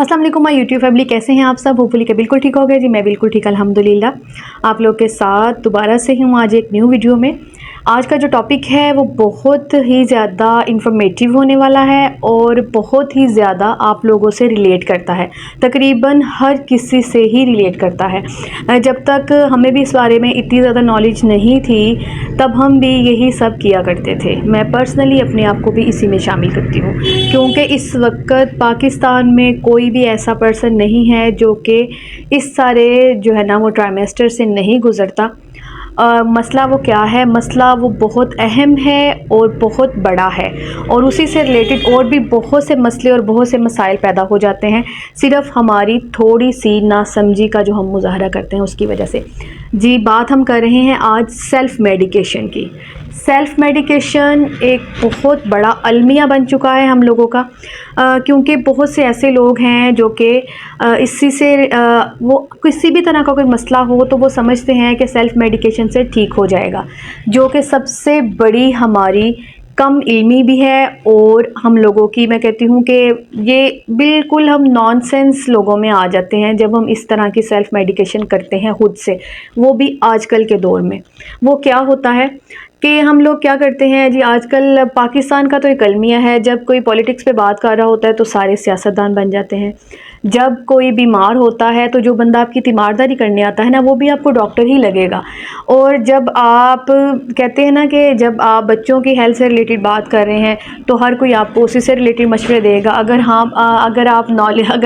अस्सलाम वालेकुम my YouTube family, कैसे हैं आप सब। होपफुली के बिल्कुल ठीक हो गए जी। मैं बिल्कुल ठीक अल्हम्दुलिल्लाह। आप लोग के साथ दोबारा से हूँ आज एक न्यू वीडियो में। आज का जो टॉपिक है वो बहुत ही ज़्यादा इंफॉर्मेटिव होने वाला है और बहुत ही ज़्यादा आप लोगों से रिलेट करता है। तकरीबन हर किसी से ही रिलेट करता है। जब तक हमें भी इस बारे में इतनी ज़्यादा नॉलेज नहीं थी तब हम भी यही सब किया करते थे। मैं पर्सनली अपने आप को भी इसी में शामिल करती हूँ, क्योंकि इस वक्त पाकिस्तान में कोई भी ऐसा पर्सन नहीं है जो कि इस सारे जो है ना वो ट्राइमेस्टर से नहीं गुज़रता। मसला वो क्या है, मसला वो बहुत अहम है और बहुत बड़ा है, और उसी से रिलेटेड और भी बहुत से मसले और बहुत से मसाइल पैदा हो जाते हैं सिर्फ हमारी थोड़ी सी नासमझी का जो हम मुज़ाहरा करते हैं उसकी वजह से। जी, बात हम कर रहे हैं आज सेल्फ़ मेडिकेशन की। सेल्फ़ मेडिकेशन एक बहुत बड़ा अलमिया बन चुका है हम लोगों का, क्योंकि बहुत से ऐसे लोग हैं जो कि इसी से वो किसी भी तरह का कोई मसला हो तो वो समझते हैं कि सेल्फ़ मेडिकेशन से ठीक हो जाएगा, जो कि सबसे बड़ी हमारी कम इल्मी भी है। और हम लोगों की, मैं कहती हूँ कि ये बिल्कुल हम नॉनसेंस लोगों में आ जाते हैं जब हम इस तरह की सेल्फ़ मेडिकेशन करते हैं खुद से, वो भी आजकल के दौर में। वो क्या होता है कि हम लोग क्या करते हैं जी, आजकल पाकिस्तान का तो एक अलमिया है, जब कोई पॉलिटिक्स पे बात कर रहा होता है तो सारे सियासतदान बन जाते हैं। जब कोई बीमार होता है तो जो बंदा आपकी तीमारदारी करने आता है ना, वो भी आपको डॉक्टर ही लगेगा। और जब आप कहते हैं ना कि जब आप बच्चों की हेल्थ से रिलेटेड बात कर रहे हैं तो हर कोई आपको उसी से रिलेटेड मशवरे देगा। अगर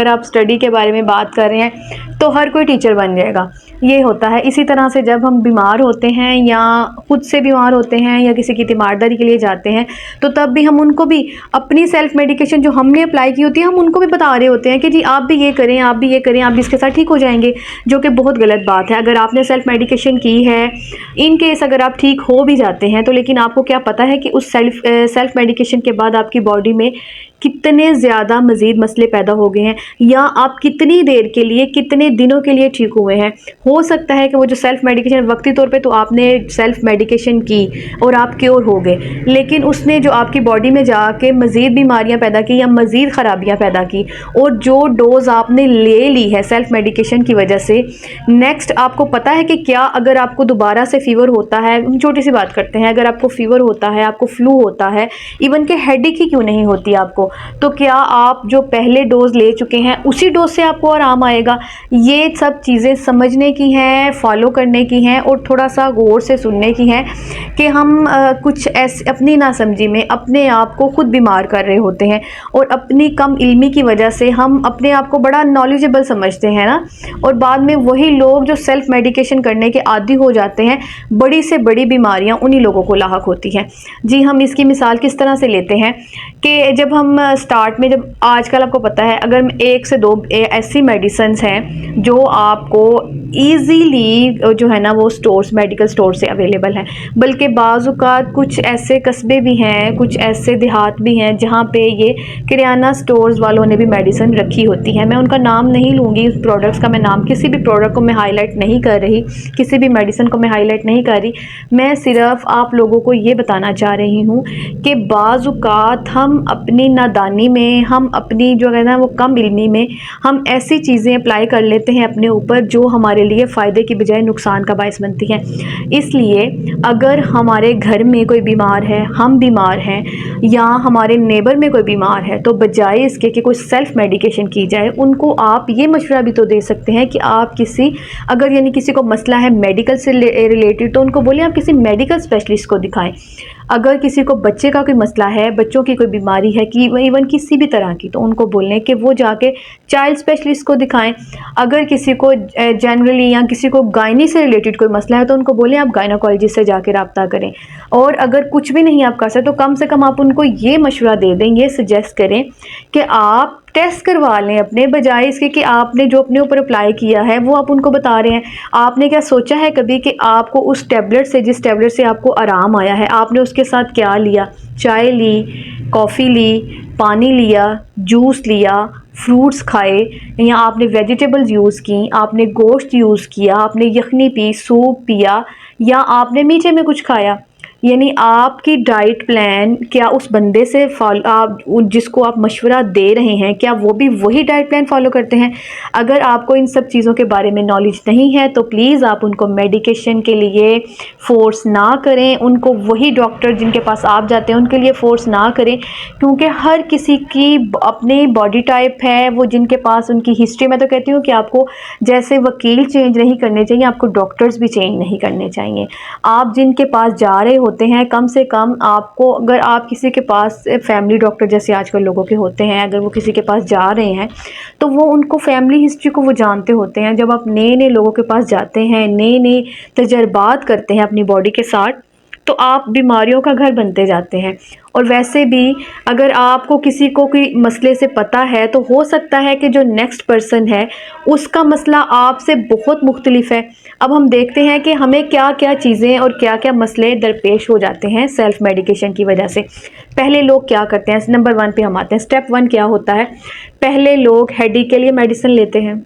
आप स्टडी के बारे में बात कर रहे हैं तो हर कोई टीचर बन जाएगा। ये होता है। इसी तरह से जब हम बीमार होते हैं या खुद से बीमार होते हैं या किसी की तीमारदारी के लिए जाते हैं तो तब भी हम उनको भी अपनी सेल्फ़ मेडिकेशन जो हमने अप्लाई की होती है हम उनको भी बता रहे होते हैं कि जी आप भी ये करें, आप भी ये करें, आप भी इसके साथ ठीक हो जाएंगे, जो कि बहुत गलत बात है। अगर आपने सेल्फ़ मेडिकेशन की है, इन केस अगर आप ठीक हो भी जाते हैं तो लेकिन आपको क्या पता है कि उस सेल्फ़ मेडिकेशन के बाद आपकी बॉडी में कितने ज़्यादा मज़ीद मसले पैदा हो गए हैं, या आप कितनी देर के लिए, कितने दिनों के लिए ठीक हुए हैं। हो सकता है कि वो जो सेल्फ़ मेडिकेशन वक्ती तौर पे तो आपने सेल्फ़ मेडिकेशन की और आप क्योर हो गए, लेकिन उसने जो आपकी बॉडी में जाके मज़ीद बीमारियां पैदा की या मज़ीद ख़राबियां पैदा की, और जो डोज़ आपने ले ली है सेल्फ़ मेडिकेशन की वजह से, नेक्स्ट आपको पता है कि क्या अगर आपको दोबारा से फ़ीवर होता है, हम छोटी सी बात करते हैं, अगर आपको फ़ीवर होता है, आपको फ्लू होता है, इवन के हेडेक ही क्यों नहीं होती आपको, तो क्या आप जो पहले डोज़ ले चुके हैं उसी डोज़ से आपको आराम आएगा। ये सब चीज़ें समझने की हैं, फॉलो करने की हैं और थोड़ा सा गौर से सुनने की हैं कि हम कुछ ऐसे अपनी नासमझी में अपने आप को खुद बीमार कर रहे होते हैं, और अपनी कम इल्मी की वजह से हम अपने आप को बड़ा नॉलेजेबल समझते हैं ना, और बाद में वही लोग जो सेल्फ़ मेडिकेशन करने के आदी हो जाते हैं, बड़ी से बड़ी बीमारियां उन्हीं लोगों को लाहक होती हैं। जी, हम इसकी मिसाल किस तरह से लेते हैं कि जब हम स्टार्ट में, जब आजकल आपको पता है अगर 1 से 2 ऐसी मेडिसिन्स हैं जो आपको ईज़िली जो है ना वो स्टोर्स, मेडिकल स्टोर से अवेलेबल हैं, बल्कि बाज़-औक़ात कुछ ऐसे कस्बे भी हैं, कुछ ऐसे देहात भी हैं जहाँ पे ये किराना स्टोर्स वालों ने भी मेडिसिन रखी होती है। मैं उनका नाम नहीं लूँगी, उस प्रोडक्ट्स का मैं नाम, किसी भी प्रोडक्ट को मैं हाईलाइट नहीं कर रही, किसी भी मेडिसिन को मैं हाईलाइट नहीं कर रही। मैं सिर्फ आप लोगों को ये बताना चाह रही हूँ कि बाज़-औक़ात हम अपनी नादानी में, हम अपनी जो है ना वो कम इल्मी में हम ऐसी चीज़ें अप्लाई कर लेते हैं अपने ऊपर जो हमारे लिए फ़ायदे की बजाय नुकसान का बायस बनती हैं। इसलिए अगर हमारे घर में कोई बीमार है, हम बीमार हैं, या हमारे नेबर में कोई बीमार है, तो बजाय इसके कि कोई सेल्फ़ मेडिकेशन की जाए, उनको आप ये मशवरा भी तो दे सकते हैं कि आप अगर यानी किसी को मसला है मेडिकल से रिलेटेड तो उनको बोलें आप किसी मेडिकल स्पेशलिस्ट को दिखाएं। अगर किसी को बच्चे का कोई मसला है, बच्चों की कोई बीमारी है कि इवन किसी भी तरह की, तो उनको बोलें कि वो जाके चाइल्ड स्पेशलिस्ट को दिखाएं। अगर किसी को जनरली या किसी को गायनी से रिलेटेड कोई मसला है तो उनको बोलें आप गायनोकोलॉजिस्ट से जाके रब्ता करें। और अगर कुछ भी नहीं आप कर सकते तो कम से कम आप उनको ये मशवरा दे दें, ये सजेस्ट करें कि आप टेस्ट करवा लें अपने, बजाय इसके कि आपने जो अपने ऊपर अप्लाई किया है वो आप उनको बता रहे हैं। आपने क्या सोचा है कभी कि आपको उस टैबलेट से, जिस टैबलेट से आपको आराम आया है, आपने उसके साथ क्या लिया? चाय ली, कॉफ़ी ली, पानी लिया, जूस लिया, फ्रूट्स खाए, या आपने वेजिटेबल्स यूज़ की, आपने गोश्त यूज़ किया, आपने यखनी पी, सूप पिया, या आपने मीठे में कुछ खाया, यानी आपकी डाइट प्लान क्या उस बंदे से फॉलो, आप जिसको आप मशवरा दे रहे हैं, क्या वो भी वही डाइट प्लान फॉलो करते हैं? अगर आपको इन सब चीज़ों के बारे में नॉलेज नहीं है तो प्लीज़ आप उनको मेडिकेशन के लिए फ़ोर्स ना करें, उनको वही डॉक्टर जिनके पास आप जाते हैं उनके लिए फ़ोर्स ना करें, क्योंकि हर किसी की अपनी बॉडी टाइप है। वो जिनके पास उनकी हिस्ट्री, मैं तो कहती हूँ कि आपको जैसे वकील चेंज नहीं करने चाहिए, आपको डॉक्टर्स भी चेंज नहीं करने चाहिए। आप जिनके पास जा रहे होते हैं, कम से कम आपको, अगर आप किसी के पास फैमिली डॉक्टर जैसे आजकल लोगों के होते हैं, अगर वो किसी के पास जा रहे हैं तो वो उनको फैमिली हिस्ट्री को वो जानते होते हैं। जब आप नए नए लोगों के पास जाते हैं, नए नए तजर्बात करते हैं अपनी बॉडी के साथ, तो आप बीमारियों का घर बनते जाते हैं। और वैसे भी अगर आपको किसी को कोई मसले से पता है तो हो सकता है कि जो नेक्स्ट पर्सन है उसका मसला आपसे बहुत मुख्तलिफ है। अब हम देखते हैं कि हमें क्या क्या चीज़ें और क्या क्या मसले दरपेश हो जाते हैं सेल्फ़ मेडिकेशन की वजह से। पहले लोग क्या करते हैं, नंबर 1 पे हम आते हैं। स्टेप 1 क्या होता है? पहले लोग हेडेक के लिए मेडिसिन लेते हैं,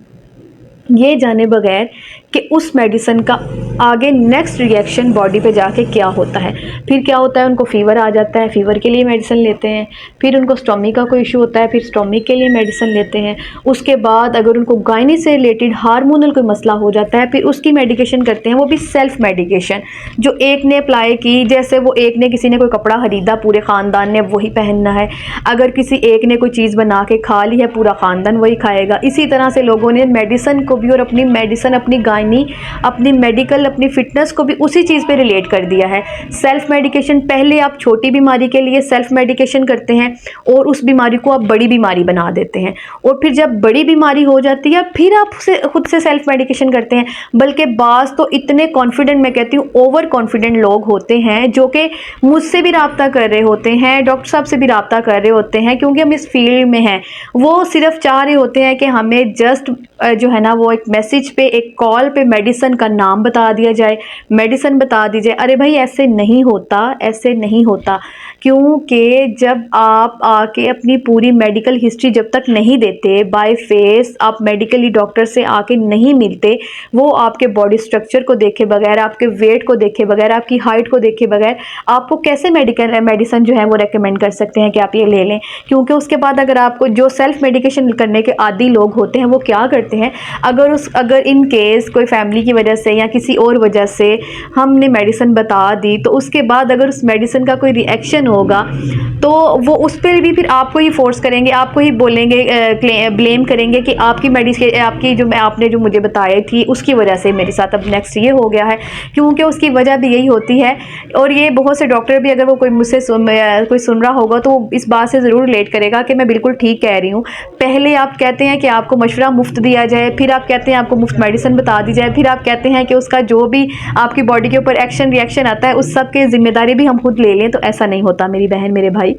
ये जाने बगैर कि उस मेडिसिन का आगे नेक्स्ट रिएक्शन बॉडी पे जाके क्या होता है। फिर क्या होता है, उनको फ़ीवर आ जाता है, फ़ीवर के लिए मेडिसिन लेते हैं। फिर उनको स्टोमिक का कोई इशू होता है, फिर स्टोमिक के लिए मेडिसिन लेते हैं। उसके बाद अगर उनको गायनी से रिलेटेड हार्मोनल कोई मसला हो जाता है, फिर उसकी मेडिकेशन करते हैं, वो भी सेल्फ़ मेडिकेशन, जो एक ने अप्लाई की। जैसे वो एक ने, किसी ने कोई कपड़ा ख़रीदा, पूरे ख़ानदान ने वही पहनना है। अगर किसी एक ने कोई चीज़ बना के खा ली है, पूरा ख़ानदान वही खाएगा। इसी तरह से लोगों ने मेडिसिन को भी और अपनी मेडिसिन, अपनी गायनी, अपनी मेडिकल, अपनी फ़िटनेस को भी उसी चीज़ पे रिलेट कर दिया है। सेल्फ़ मेडिकेशन, पहले आप छोटी बीमारी के लिए सेल्फ़ मेडिकेशन करते हैं और उस बीमारी को आप बड़ी बीमारी बना देते हैं, और फिर जब बड़ी बीमारी हो जाती है फिर आप खुद से सेल्फ़ मेडिकेशन करते हैं। बल्कि बाज़ तो इतने कॉन्फिडेंट, मैं कहती हूँ ओवर कॉन्फिडेंट लोग होते हैं, जो कि मुझसे भी रब्ता कर रहे होते हैं, डॉक्टर साहब से भी रब्ता कर रहे होते हैं, क्योंकि हम इस फील्ड में हैं। वो सिर्फ चाह रहे होते हैं कि हमें जस्ट जो है ना, वो एक मैसेज पे, एक कॉल पे मेडिसिन का नाम बता दिया जाए, मेडिसिन बता दी जाए। अरे भाई, ऐसे नहीं होता, ऐसे नहीं होता। क्योंकि जब आप आके अपनी पूरी मेडिकल हिस्ट्री जब तक नहीं देते, बाय फेस आप मेडिकली डॉक्टर से आके नहीं मिलते, वो आपके बॉडी स्ट्रक्चर को देखे बगैर, आपके वेट को देखे बगैर, आपकी हाइट को देखे बगैर आपको कैसे मेडिसिन जो है वो रेकमेंड कर सकते हैं कि आप ये ले लें। क्योंकि उसके बाद अगर आपको, जो सेल्फ़ मेडिकेशन करने के आदी लोग होते हैं, वो क्या करते हैं, अगर इन केस कोई फैमिली की वजह से या किसी और वजह से हमने मेडिसिन बता दी, तो उसके बाद अगर उस मेडिसिन का कोई रिएक्शन होगा तो वो उस पर भी फिर आपको ही फोर्स करेंगे, आपको ही बोलेंगे, ब्लेम करेंगे कि आपकी मेडिसिन, आपकी जो आपने जो मुझे बताई थी उसकी वजह से मेरे साथ अब नेक्स्ट ये हो गया है। क्योंकि उसकी वजह भी यही होती है। और ये बहुत से डॉक्टर भी, अगर वो कोई मुझसे कोई सुन रहा होगा तो इस बात से ज़रूर रिलेट करेगा कि मैं बिल्कुल ठीक कह रही हूँ। पहले आप कहते हैं कि आपको मशवरा मुफ्त दिया जाए, फिर आप कहते हैं आपको मुफ्त मेडिसिन बता दी जाए, फिर आप कहते हैं कि उसका जो भी आपकी बॉडी के ऊपर एक्शन रिएक्शन आता है उस सब की ज़िम्मेदारी भी हम खुद ले लें। तो ऐसा नहीं होता मेरी बहन, मेरे भाई,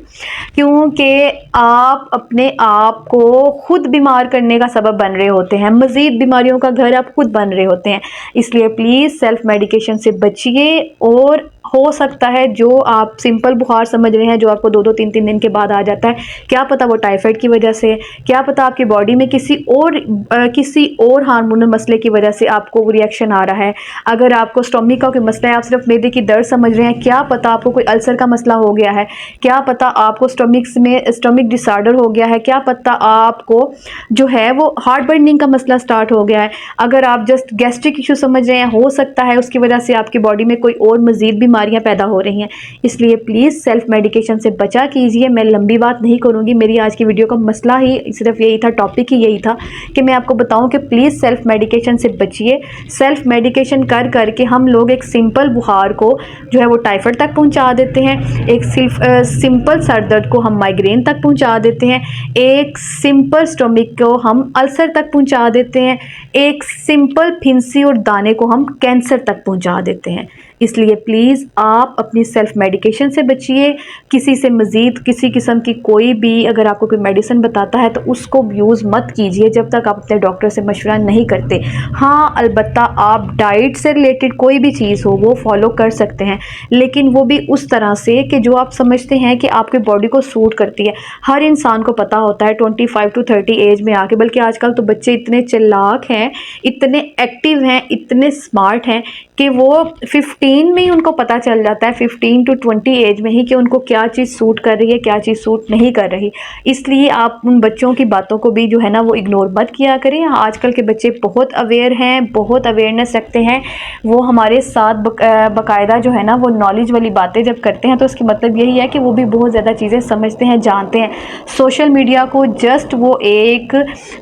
क्योंकि आप अपने आप को खुद बीमार करने का सबब बन रहे होते हैं, मज़ीद बीमारियों का घर आप खुद बन रहे होते हैं। इसलिए प्लीज़ सेल्फ़ मेडिकेशन से बचिए। और हो सकता है जो आप सिंपल बुखार समझ रहे हैं, जो आपको 2-2 3-3 दिन के बाद आ जाता है, क्या पता वो टाइफाइड की वजह से, क्या पता आपकी बॉडी में किसी और हार्मोनल मसले की वजह से आपको वो रिएक्शन आ रहा है। अगर आपको स्टोमिक का कोई मसला है, आप सिर्फ मैदे की दर्द समझ रहे हैं, क्या पता आपको कोई अल्सर का मसला हो गया है, क्या पता आपको स्टोमिक डिसऑर्डर हो गया है, क्या पता आपको जो है वो हार्ट बर्निंग का मसला स्टार्ट हो गया है। अगर आप जस्ट गैस्ट्रिक इशू समझ रहे हैं, हो सकता है उसकी वजह से आपकी बॉडी में कोई और मज़ीद बीमारियां पैदा हो रही हैं। इसलिए प्लीज़ सेल्फ़ मेडिकेशन से बचा कीजिए। मैं लंबी बात नहीं करूँगी, मेरी आज की वीडियो का मसला ही सिर्फ यही था, टॉपिक ही यही था कि मैं आपको बताऊं कि प्लीज़ सेल्फ़ मेडिकेशन से बचिए। सेल्फ़ मेडिकेशन कर करके हम लोग एक सिंपल बुखार को जो है वो टाइफाइड तक पहुंचा देते हैं, एक सिंपल सर दर्द को हम माइग्रेन तक पहुंचा देते हैं, एक सिंपल स्टोमिक को हम अल्सर तक पहुंचा देते हैं, एक सिंपल फिंसी और दाने को हम कैंसर तक पहुंचा देते हैं। इसलिए प्लीज़ आप अपनी सेल्फ़ मेडिकेशन से बचिए। किसी से मज़ीद किसी किस्म की कोई भी अगर आपको कोई मेडिसिन बताता है तो उसको यूज़ मत कीजिए जब तक आप अपने डॉक्टर से मशवरा नहीं करते। हाँ, अलबत्ता आप डाइट से रिलेटेड कोई भी चीज़ हो वो फॉलो कर सकते हैं, लेकिन वो भी उस तरह से कि जो आप समझते हैं कि आपकी बॉडी को सूट करती है। हर इंसान को पता होता है 25 to 30 एज में आके, बल्कि आजकल तो बच्चे इतने चालाक हैं, इतने एक्टिव हैं, इतने स्मार्ट हैं कि वो 15 में ही उनको पता चल जाता है, 15 टू 20 एज में ही, कि उनको क्या चीज़ सूट कर रही है, क्या चीज़ सूट नहीं कर रही। इसलिए आप उन बच्चों की बातों को भी जो है ना वो इग्नोर मत किया करें। आजकल के बच्चे बहुत अवेयर हैं, बहुत अवेयरनेस रखते हैं। वो हमारे साथ बाकायदा जो है ना वो नॉलेज वाली बातें जब करते हैं तो उसकी मतलब यही है कि वो भी बहुत ज़्यादा चीज़ें समझते हैं, जानते हैं। सोशल मीडिया को जस्ट वो एक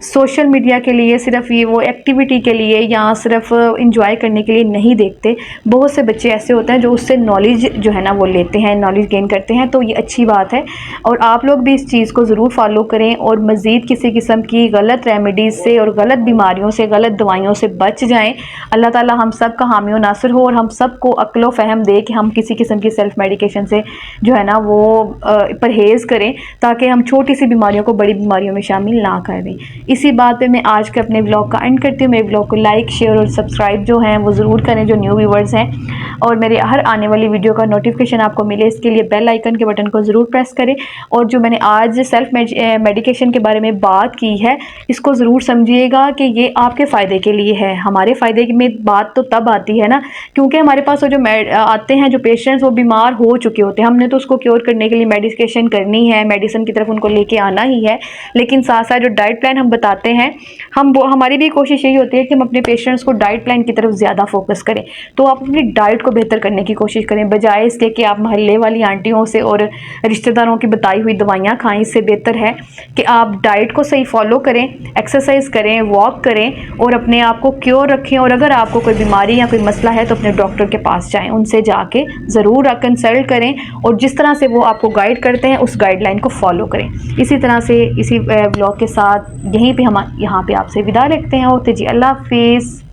सोशल मीडिया के लिए, सिर्फ ये वो एक्टिविटी के लिए या सिर्फ इंजॉय करने के लिए नहीं देखते। बहुत से बच्चे ऐसे होते हैं जो उससे नॉलेज जो है ना वो लेते हैं, नॉलेज गेन करते हैं, तो ये अच्छी बात है। और आप लोग भी इस चीज़ को ज़रूर फॉलो करें और मज़ीद किसी किस्म की गलत रेमेडीज़ से और गलत बीमारियों से, गलत दवाइयों से बच जाएँ। अल्लाह ताला हम सब का हामी और नासिर हो और हम सबको अक्ल व फ़हम दे कि हम किसी किस्म की सेल्फ़ मेडिकेशन से जो है ना वो परहेज़ करें, ताकि हम छोटी सी बीमारियों को बड़ी बीमारियों में शामिल ना कर दें। इसी बात पे मैं आज के अपने ब्लॉग का एंड करती हूँ। मेरे ब्लॉग को लाइक, शेयर और सब्सक्राइब जो हैं वो ज़रूर करें, जो न्यू व्यूवर्स हैं, और मेरे हर आने वाली वीडियो का नोटिफिकेशन आपको मिले इसके लिए बेल आइकन के बटन को ज़रूर प्रेस करें। और जो मैंने आज सेल्फ़ मेडिकेशन के बारे में बात की है, इसको ज़रूर समझिएगा कि ये आपके फ़ायदे के लिए है। हमारे फ़ायदे में बात तो तब आती है ना, क्योंकि हमारे पास वो जो आते हैं जो पेशेंट्स, वो बीमार हो चुके होते हैं। हमने तो उसको क्योर करने के लिए मेडिकेशन करनी है, मेडिसिन की तरफ उनको लेके आना ही है, लेकिन साथ साथ जो डाइट प्लान हम बताते हैं, हमारी भी कोशिश यही होती है कि हम अपने पेशेंट्स को डाइट प्लान की तरफ ज़्यादा फोकस करें। तो आप अपनी डाइट को बेहतर करने की कोशिश करें, बजाय इसके कि आप मोहल्ले वाली आंटियों से और रिश्तेदारों की बताई हुई दवाइयाँ खाएं। इससे बेहतर है कि आप डाइट को सही फॉलो करें, एक्सरसाइज करें, वॉक करें और अपने आप को क्योर रखें। और अगर आपको कोई बीमारी या कोई मसला है तो अपने डॉक्टर के पास जाएं, उनसे जाके ज़रूर कंसल्ट करें और जिस तरह से वो आपको गाइड करते हैं उस गाइडलाइन को फॉलो करें। इसी तरह से इसी ब्लॉग के साथ यहीं पे हम यहाँ पे आपसे विदा लेते हैं। और जी, अल्लाह हाफिज़।